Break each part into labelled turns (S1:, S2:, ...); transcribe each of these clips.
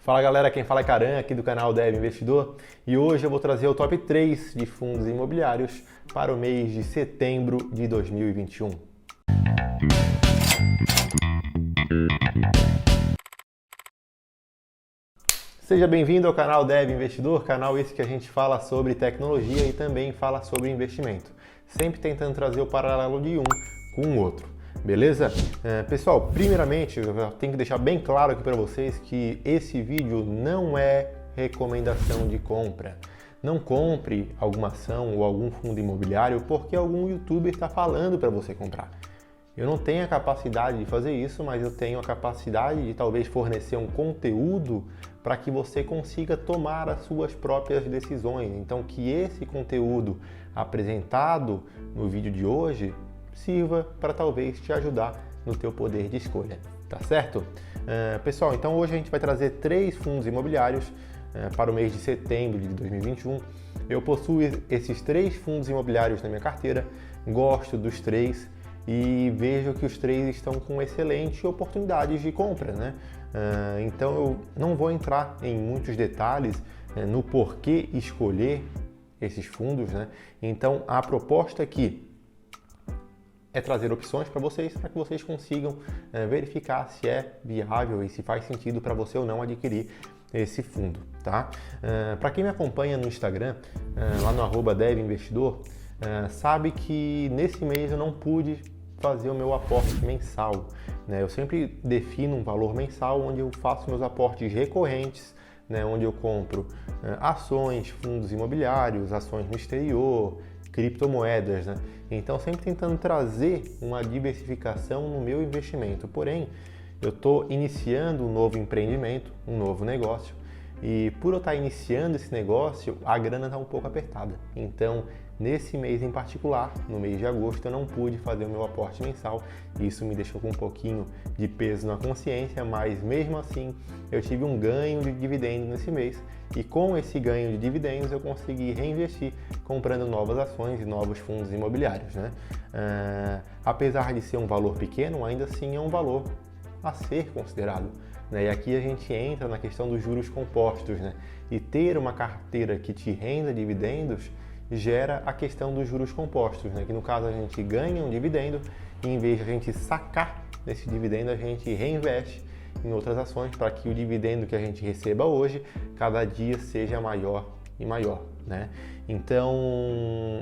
S1: Fala galera, quem fala é Karan aqui do canal Dev Investidor e hoje eu vou trazer o top 3 de fundos imobiliários para o mês de setembro de 2021. Seja bem-vindo ao canal Dev Investidor, canal esse que a gente fala sobre tecnologia e também fala sobre investimento, sempre tentando trazer o paralelo de um com o outro. Beleza? Pessoal, primeiramente eu tenho que deixar bem claro aqui para vocês que esse vídeo não é recomendação de compra. Não compre alguma ação ou algum fundo imobiliário porque algum youtuber está falando para você comprar. Eu não tenho a capacidade de fazer isso, mas eu tenho a capacidade de talvez fornecer um conteúdo para que você consiga tomar as suas próprias decisões. Então, que esse conteúdo apresentado no vídeo de hoje sirva para talvez te ajudar no teu poder de escolha, tá certo? Pessoal, então hoje a gente vai trazer 3 fundos imobiliários para o mês de setembro de 2021. Eu possuo esses 3 fundos imobiliários na minha carteira, gosto dos 3 e vejo que os 3 estão com excelentes oportunidades de compra, né? Então eu não vou entrar em muitos detalhes no porquê escolher esses fundos, né? Então a proposta aqui é trazer opções para que vocês consigam verificar se é viável e se faz sentido para você ou não adquirir esse fundo, tá? Para quem me acompanha no Instagram, lá no @devinvestidor, sabe que nesse mês eu não pude fazer o meu aporte mensal, né? Eu sempre defino um valor mensal onde eu faço meus aportes recorrentes, né? Onde eu compro ações, fundos imobiliários, ações no exterior, criptomoedas, né? Então, sempre tentando trazer uma diversificação no meu investimento. Porém, eu estou iniciando um novo empreendimento, um novo negócio, e por eu estar iniciando esse negócio, a grana está um pouco apertada. Então, nesse mês em particular, no mês de agosto, eu não pude fazer o meu aporte mensal. Isso me deixou com um pouquinho de peso na consciência, mas mesmo assim, eu tive um ganho de dividendo nesse mês. E com esse ganho de dividendos eu consegui reinvestir comprando novas ações e novos fundos imobiliários, né? Apesar de ser um valor pequeno, ainda assim é um valor a ser considerado, né? E aqui a gente entra na questão dos juros compostos, né? E ter uma carteira que te renda dividendos gera a questão dos juros compostos, né? Que no caso a gente ganha um dividendo e em vez de a gente sacar esse dividendo, a gente reinveste em outras ações para que o dividendo que a gente receba hoje, cada dia seja maior e maior, né? Então,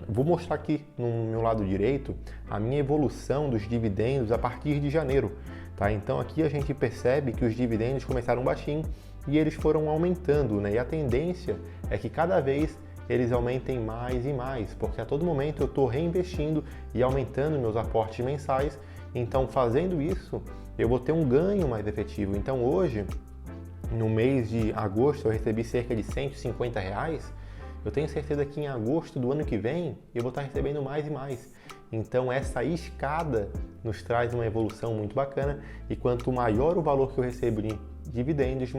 S1: vou mostrar aqui no meu lado direito a minha evolução dos dividendos a partir de janeiro, tá? Então aqui a gente percebe que os dividendos começaram baixinho e eles foram aumentando, né? E a tendência é que cada vez eles aumentem mais e mais, porque a todo momento eu estou reinvestindo e aumentando meus aportes mensais. Então, fazendo isso, eu vou ter um ganho mais efetivo. Então, hoje, no mês de agosto, eu recebi cerca de R$150. Eu tenho certeza que em agosto do ano que vem, eu vou estar recebendo mais e mais. Então, essa escada nos traz uma evolução muito bacana. E quanto maior o valor que eu recebo de dividendos,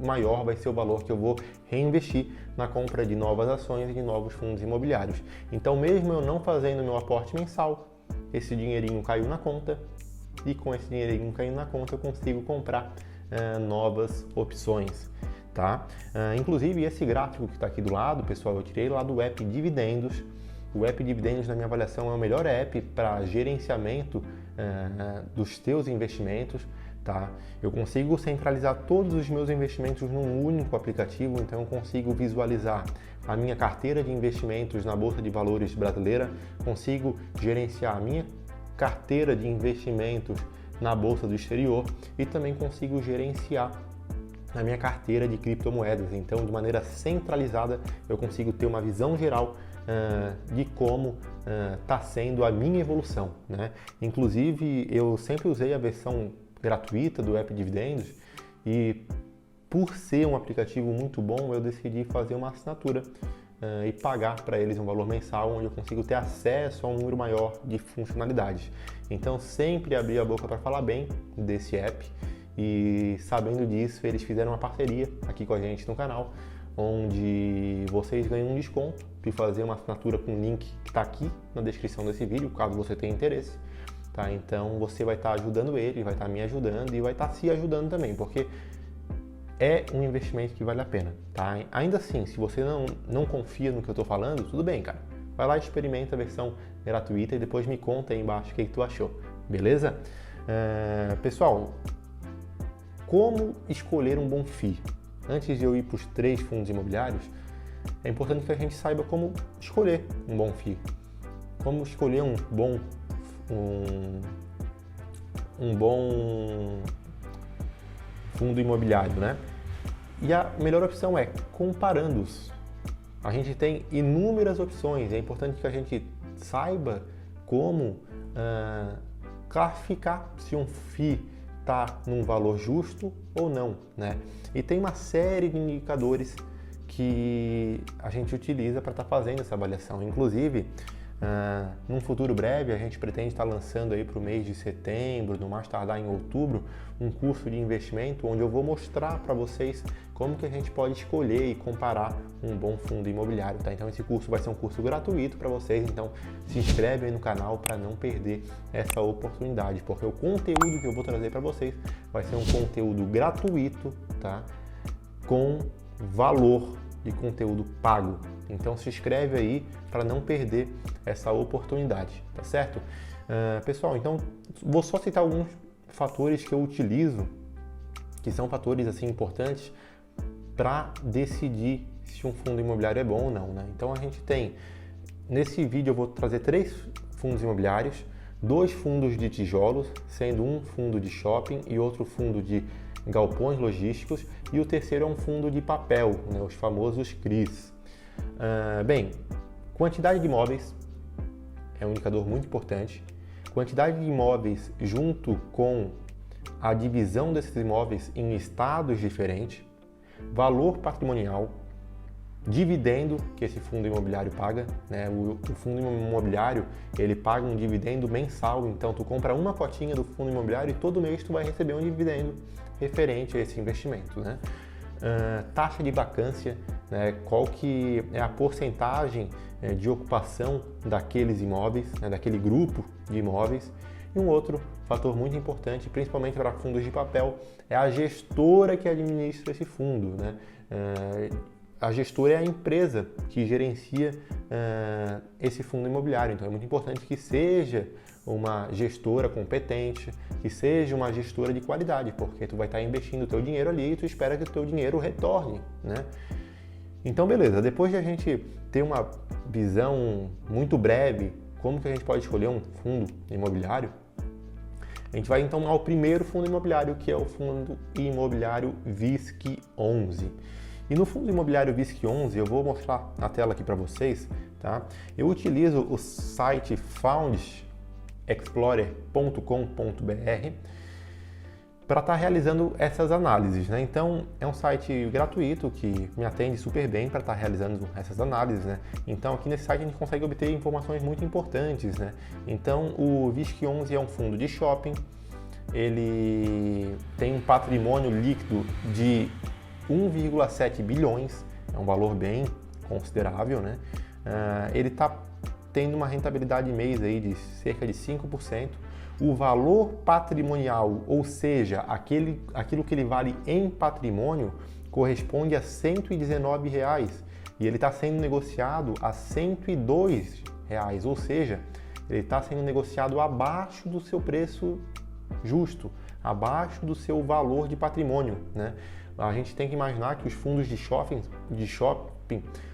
S1: maior vai ser o valor que eu vou reinvestir na compra de novas ações e de novos fundos imobiliários. Então, mesmo eu não fazendo meu aporte mensal, esse dinheirinho caiu na conta e com esse dinheirinho caindo na conta eu consigo comprar novas opções, tá? Inclusive esse gráfico que está aqui do lado, pessoal, eu tirei lá do app Dividendos. O app Dividendos, na minha avaliação, é o melhor app para gerenciamento dos teus investimentos, tá? Eu consigo centralizar todos os meus investimentos num único aplicativo, então eu consigo visualizar a minha carteira de investimentos na Bolsa de Valores brasileira, consigo gerenciar a minha carteira de investimentos na Bolsa do exterior e também consigo gerenciar a minha carteira de criptomoedas. Então, de maneira centralizada, eu consigo ter uma visão geral de como está sendo a minha evolução, né? Inclusive, eu sempre usei a versão gratuita do app Dividendos e por ser um aplicativo muito bom, eu decidi fazer uma assinatura e pagar para eles um valor mensal onde eu consigo ter acesso a um número maior de funcionalidades. Então, sempre abri a boca para falar bem desse app e sabendo disso, eles fizeram uma parceria aqui com a gente no canal, onde vocês ganham um desconto de fazer uma assinatura com o link que está aqui na descrição desse vídeo, caso você tenha interesse. Tá? Então, você vai estar ajudando ele, vai estar me ajudando e vai estar se ajudando também, porque é um investimento que vale a pena, tá? Ainda assim, se você não confia no que eu estou falando, tudo bem, cara. Vai lá e experimenta a versão gratuita e depois me conta aí embaixo o que tu achou, beleza? Pessoal, como escolher um bom FII? Antes de eu ir para os 3 fundos imobiliários, é importante que a gente saiba como escolher um bom FII. Como escolher um bom fundo imobiliário, né? E a melhor opção é comparando-os. A gente tem inúmeras opções, é importante que a gente saiba como classificar se um FII está num valor justo ou não, né? E tem uma série de indicadores que a gente utiliza para estar fazendo essa avaliação. Inclusive, num futuro breve, a gente pretende estar lançando aí para o mês de setembro, no mais tardar em outubro, um curso de investimento onde eu vou mostrar para vocês como que a gente pode escolher e comparar um bom fundo imobiliário, tá? Então esse curso vai ser um curso gratuito para vocês, então se inscreve aí no canal para não perder essa oportunidade, porque o conteúdo que eu vou trazer para vocês vai ser um conteúdo gratuito, tá? Com valor de conteúdo pago. Então se inscreve aí para não perder essa oportunidade, tá certo? Pessoal, então vou só citar alguns fatores que eu utilizo, que são fatores assim importantes para decidir se um fundo imobiliário é bom ou não, né? Então a gente tem, nesse vídeo eu vou trazer 3 fundos imobiliários, 2 fundos de tijolos, sendo um fundo de shopping e outro fundo de galpões logísticos, e o terceiro é um fundo de papel, né, os famosos CRIs. Bem, quantidade de imóveis é um indicador muito importante. Quantidade de imóveis junto com a divisão desses imóveis em estados diferentes, valor patrimonial, dividendo que esse fundo imobiliário paga, né? O fundo imobiliário ele paga um dividendo mensal, então tu compra uma cotinha do fundo imobiliário e todo mês tu vai receber um dividendo referente a esse investimento, né? Taxa de vacância, né? Qual que é a porcentagem de ocupação daqueles imóveis, né? Daquele grupo de imóveis. E um outro fator muito importante, principalmente para fundos de papel, é a gestora que administra esse fundo, né? A gestora é a empresa que gerencia esse fundo imobiliário, então é muito importante que seja uma gestora competente, que seja uma gestora de qualidade, porque tu vai estar investindo o teu dinheiro ali e tu espera que o teu dinheiro retorne, né? Então beleza, depois de a gente ter uma visão muito breve como que a gente pode escolher um fundo imobiliário, a gente vai então ao primeiro fundo imobiliário, que é o fundo imobiliário VISC11. E no fundo imobiliário VISC11, eu vou mostrar na tela aqui para vocês, tá? Eu utilizo o site foundexplorer.com.br para estar realizando essas análises, né? Então, é um site gratuito que me atende super bem para estar realizando essas análises, né? Então, aqui nesse site a gente consegue obter informações muito importantes, né? Então, o VISC11 é um fundo de shopping, ele tem um patrimônio líquido de 1,7 bilhões, é um valor bem considerável, né? Ele está tendo uma rentabilidade mês aí de cerca de 5%. O valor patrimonial, ou seja, aquilo que ele vale em patrimônio, corresponde a R$ 119 e ele está sendo negociado a R$ 102, ou seja, ele está sendo negociado abaixo do seu preço justo, abaixo do seu valor de patrimônio, né? A gente tem que imaginar que os fundos de shopping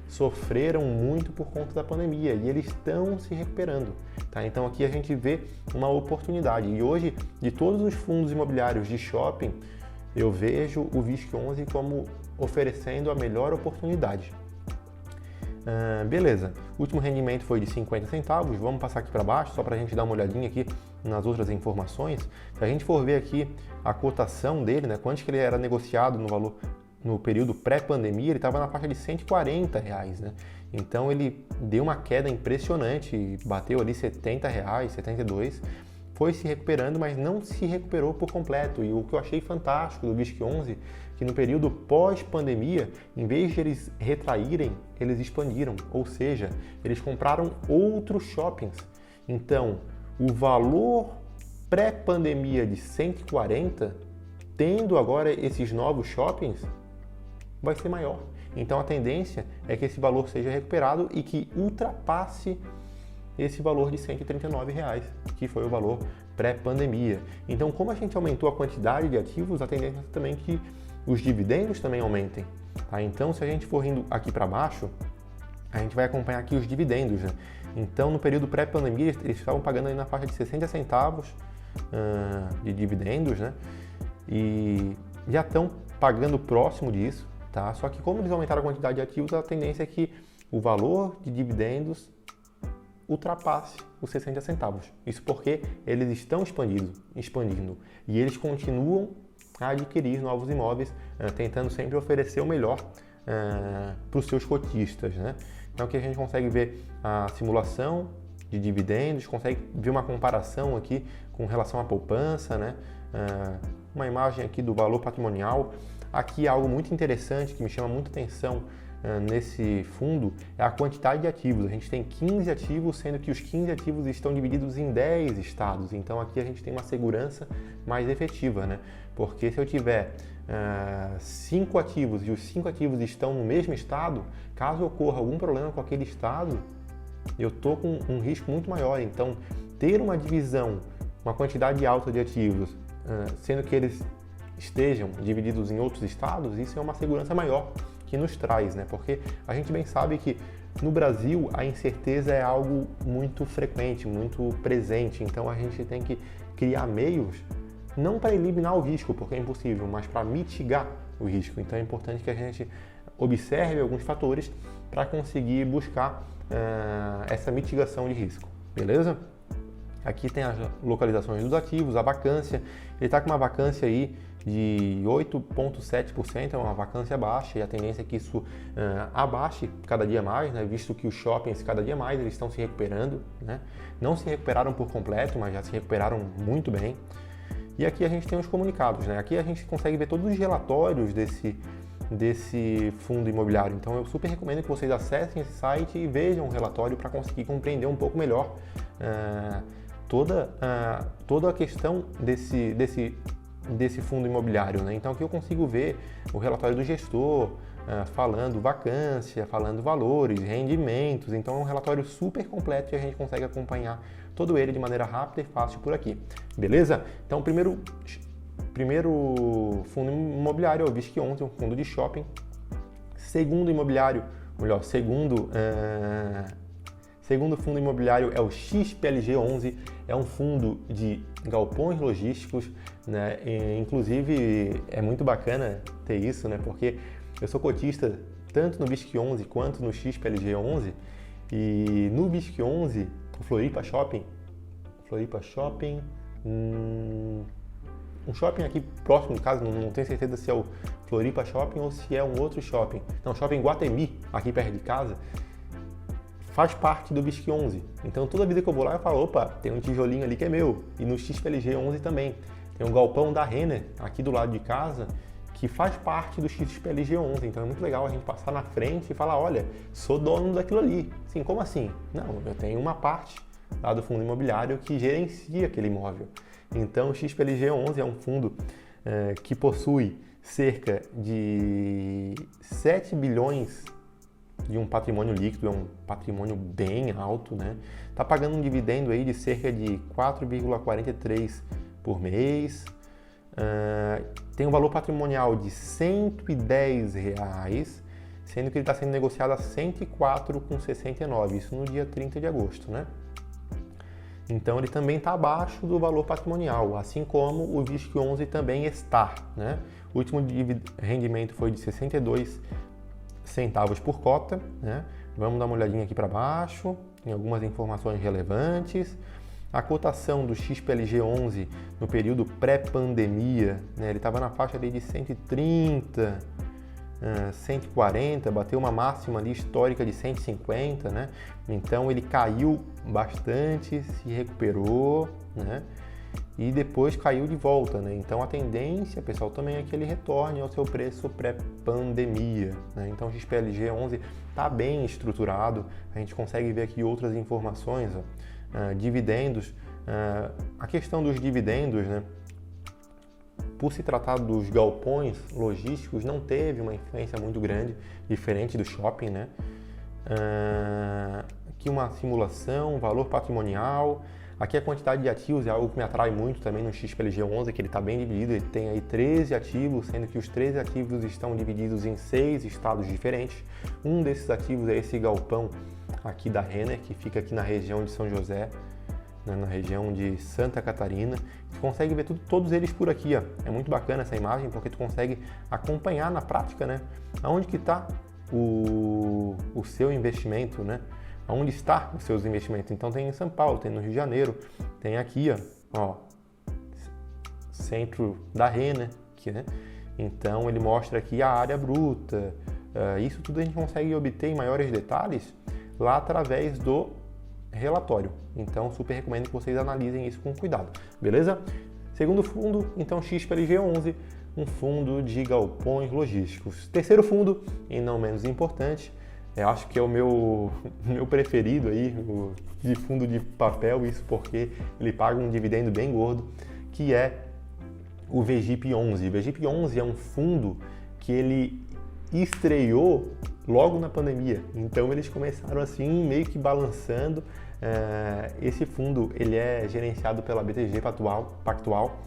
S1: sofreram muito por conta da pandemia e eles estão se recuperando, tá? Então aqui a gente vê uma oportunidade e hoje, de todos os fundos imobiliários de shopping, eu vejo o VISC11 como oferecendo a melhor oportunidade. Beleza, o último rendimento foi de 50 centavos, vamos passar aqui para baixo só para a gente dar uma olhadinha aqui nas outras informações. Se a gente for ver aqui a cotação dele, né, quanto que ele era negociado no valor no período pré-pandemia, ele estava na faixa de R$ 140, né? Então ele deu uma queda impressionante, bateu ali R$ 70, R$ 72, foi se recuperando, mas não se recuperou por completo. E o que eu achei fantástico do VISC11, que no período pós-pandemia, em vez de eles retraírem, eles expandiram, ou seja, eles compraram outros shoppings. Então, o valor pré-pandemia de 140 tendo agora esses novos shoppings, vai ser maior. Então a tendência é que esse valor seja recuperado e que ultrapasse esse valor de R$ 139, que foi o valor pré-pandemia. Então, como a gente aumentou a quantidade de ativos, a tendência é também que os dividendos também aumentem. Tá? Então, se a gente for indo aqui para baixo, a gente vai acompanhar aqui os dividendos. Né? Então, no período pré-pandemia, eles estavam pagando aí na faixa de 60 centavos de dividendos, né? E já estão pagando próximo disso. Tá? Só que como eles aumentaram a quantidade de ativos, a tendência é que o valor de dividendos ultrapasse os 60 centavos. Isso porque eles estão expandindo e eles continuam a adquirir novos imóveis, tentando sempre oferecer o melhor para os seus cotistas. Né? Então aqui a gente consegue ver a simulação de dividendos, consegue ver uma comparação aqui com relação à poupança, né? Uma imagem aqui do valor patrimonial. Aqui algo muito interessante que me chama muita atenção nesse fundo é a quantidade de ativos. A gente tem 15 ativos, sendo que os 15 ativos estão divididos em 10 estados. Então aqui a gente tem uma segurança mais efetiva, né? Porque se eu tiver 5 ativos e os 5 ativos estão no mesmo estado, caso ocorra algum problema com aquele estado, eu estou com um risco muito maior. Então ter uma divisão, uma quantidade alta de ativos, sendo que eles estejam divididos em outros estados, isso é uma segurança maior que nos traz, né? Porque a gente bem sabe que no Brasil a incerteza é algo muito frequente, muito presente, então a gente tem que criar meios, não para eliminar o risco, porque é impossível, mas para mitigar o risco. Então é importante que a gente observe alguns fatores para conseguir buscar essa mitigação de risco, beleza? Aqui tem as localizações dos ativos, a vacância, ele está com uma vacância aí de 8,7%, é uma vacância baixa e a tendência é que isso abaixe cada dia mais, né? Visto que os shoppings cada dia mais eles estão se recuperando, né? Não se recuperaram por completo, mas já se recuperaram muito bem. E aqui a gente tem os comunicados, né? Aqui a gente consegue ver todos os relatórios desse fundo imobiliário. Então eu super recomendo que vocês acessem esse site e vejam o relatório para conseguir compreender um pouco melhor toda a questão desse fundo imobiliário, né? Então aqui eu consigo ver o relatório do gestor, falando vacância, falando valores, rendimentos. Então é um relatório super completo e a gente consegue acompanhar todo ele de maneira rápida e fácil por aqui, beleza? Então o primeiro fundo imobiliário é o VISC11, um fundo de shopping. Segundo fundo imobiliário é o XPLG11, é um fundo de galpões logísticos, né? Inclusive é muito bacana ter isso, né? Porque eu sou cotista tanto no VISC11 quanto no XPLG11 e no VISC11, o Floripa Shopping, um shopping aqui próximo de casa, não tenho certeza se é o Floripa Shopping ou se é um outro shopping. Não, Shopping Guatemi, aqui perto de casa, faz parte do VISC11. Então toda vida que eu vou lá eu falo, opa, tem um tijolinho ali que é meu. E no XPLG11 também. Tem um galpão da Renner aqui do lado de casa que faz parte do XPLG11. Então é muito legal a gente passar na frente e falar, olha, sou dono daquilo ali. Assim, como assim? Não, eu tenho uma parte lá do fundo imobiliário que gerencia aquele imóvel. Então o XPLG11 é um fundo que possui cerca de 7 bilhões de um patrimônio líquido, é um patrimônio bem alto, né? Tá pagando um dividendo aí de cerca de 4,43 por mês, tem um valor patrimonial de R$ 110, sendo que ele está sendo negociado a R$ 104,69, isso no dia 30 de agosto, né? Então ele também está abaixo do valor patrimonial, assim como o VISC11 também está, né? O último rendimento foi de 62 centavos por cota, né? Vamos dar uma olhadinha aqui para baixo, em algumas informações relevantes. A cotação do XPLG11 no período pré-pandemia, né? Ele estava na faixa ali de 130, 140, bateu uma máxima ali histórica de 150, né? Então ele caiu bastante, se recuperou, né? E depois caiu de volta, né? Então a tendência, pessoal, também é que ele retorne ao seu preço pré-pandemia, né? Então o XPLG11 está bem estruturado, a gente consegue ver aqui outras informações, ó. Dividendos, a questão dos dividendos, né? por se tratar dos galpões logísticos, não teve uma influência muito grande, diferente do shopping, né? Aqui uma simulação, valor patrimonial. Aqui a quantidade de ativos é algo que me atrai muito também no XPLG11, que ele está bem dividido, ele tem aí 13 ativos, sendo que os 13 ativos estão divididos em 6 estados diferentes. Um desses ativos é esse galpão aqui da Renner, que fica aqui na região de São José, né, na região de Santa Catarina. Tu consegue ver todos eles por aqui, ó. É muito bacana essa imagem, porque tu consegue acompanhar na prática, né, aonde que está o seu investimento, né? Onde está os seus investimentos? Então tem em São Paulo, tem no Rio de Janeiro, tem aqui, ó centro da Renner, né? Então ele mostra aqui a área bruta. Isso tudo a gente consegue obter em maiores detalhes lá através do relatório. Então super recomendo que vocês analisem isso com cuidado, beleza? Segundo fundo, então XPLG11, um fundo de galpões logísticos. Terceiro fundo, e não menos importante, eu acho que é o meu preferido aí, de fundo de papel, isso porque ele paga um dividendo bem gordo, que é o VGIP11. O VGIP11 é um fundo que ele estreou logo na pandemia, então eles começaram assim, meio que balançando. Esse fundo ele é gerenciado pela BTG Pactual,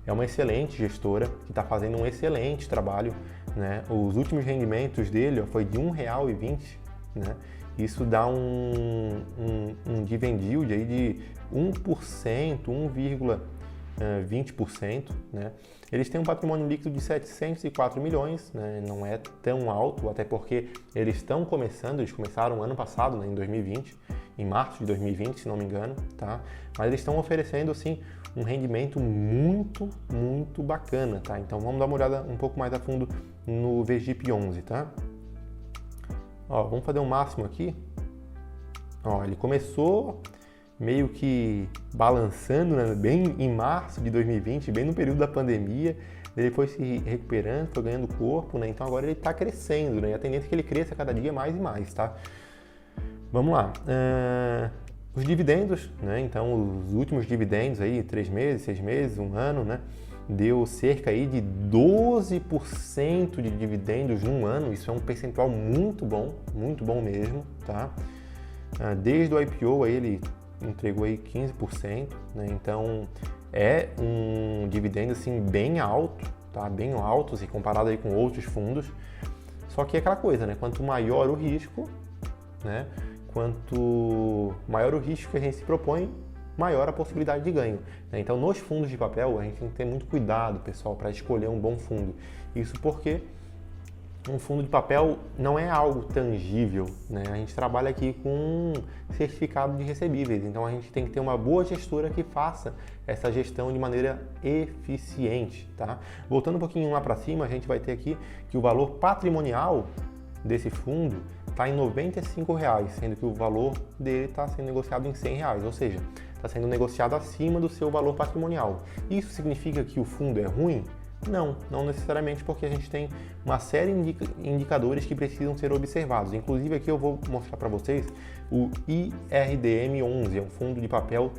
S1: é uma excelente gestora que está fazendo um excelente trabalho, né? Os últimos rendimentos dele foi de R$ 1,20, né? Isso dá um dividend yield aí de 1%, 1,20%, né? Eles têm um patrimônio líquido de 704 milhões, né? Não é tão alto, até porque eles começaram ano passado, né, em 2020, em março de 2020, se não me engano, tá? Mas eles estão oferecendo, assim, um rendimento muito, muito bacana, tá? Então vamos dar uma olhada um pouco mais a fundo no VGIP11, tá? Ó, vamos fazer um máximo aqui. Ó, ele começou meio que balançando, né, bem em março de 2020, bem no período da pandemia. Ele foi se recuperando, foi ganhando corpo, né? Então agora ele está crescendo, né? E a tendência é que ele cresça cada dia mais e mais, tá? Vamos lá. Os dividendos, né? Então os últimos dividendos aí, 3 meses, 6 meses, 1 ano, né? Deu cerca aí de 12% de dividendos num ano. Isso é um percentual muito bom mesmo, tá? Desde o IPO aí ele entregou aí 15%, né? Então é um dividendo assim bem alto, tá? Bem alto se comparado aí com outros fundos. Só que é aquela coisa, né? Quanto maior o risco, né? Quanto maior o risco que a gente se propõe, maior a possibilidade de ganho. Então, nos fundos de papel, a gente tem que ter muito cuidado, pessoal, para escolher um bom fundo. Isso porque um fundo de papel não é algo tangível, né? A gente trabalha aqui com certificado de recebíveis, então a gente tem que ter uma boa gestora que faça essa gestão de maneira eficiente, tá? Voltando um pouquinho lá para cima, a gente vai ter aqui que o valor patrimonial desse fundo está em R$ 95, sendo que o valor dele está sendo negociado em R$ 100, ou seja, está sendo negociado acima do seu valor patrimonial. Isso significa que o fundo é ruim? Não necessariamente, porque a gente tem uma série de indicadores que precisam ser observados. Inclusive aqui eu vou mostrar para vocês o IRDM11, é um fundo de papel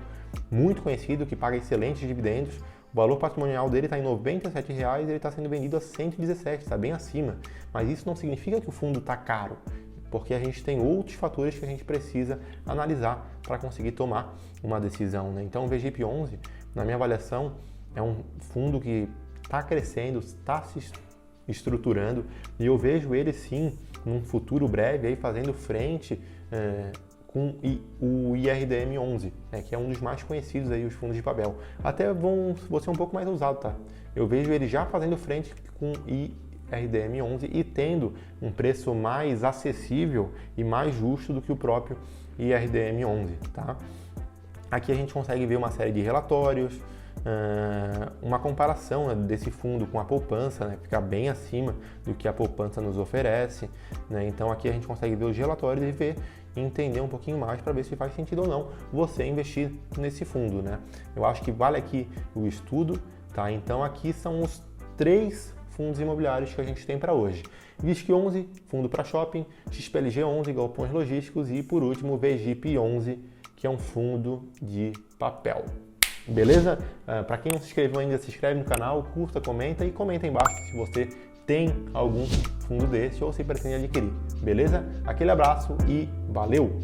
S1: muito conhecido que paga excelentes dividendos. O valor patrimonial dele está em R$ 97 e ele está sendo vendido a 117, está bem acima. Mas isso não significa que o fundo está caro, porque a gente tem outros fatores que a gente precisa analisar para conseguir tomar uma decisão, né? Então o VGIP11, na minha avaliação, é um fundo que está crescendo, está se estruturando e eu vejo ele sim, num futuro breve, aí, fazendo frente com o IRDM11, né, que é um dos mais conhecidos aí, os fundos de papel. Até vão ser um pouco mais usados, tá? Eu vejo ele já fazendo frente com o IRDM11 e tendo um preço mais acessível e mais justo do que o próprio IRDM11, tá? Aqui a gente consegue ver uma série de relatórios, uma comparação, né, desse fundo com a poupança, né, fica bem acima do que a poupança nos oferece, né? Então aqui a gente consegue ver os relatórios e ver e entender um pouquinho mais para ver se faz sentido ou não você investir nesse fundo, né? Eu acho que vale aqui o estudo, tá? Então aqui são os 3 fundos imobiliários que a gente tem para hoje. VISC11, fundo para shopping, XPLG11, galpões logísticos e por último VGIP11, que é um fundo de papel. beleza? Para quem não se inscreveu ainda, se inscreve no canal, curta, comenta e comenta aí embaixo se você tem algum fundo desse ou se pretende adquirir, beleza? Aquele abraço e valeu!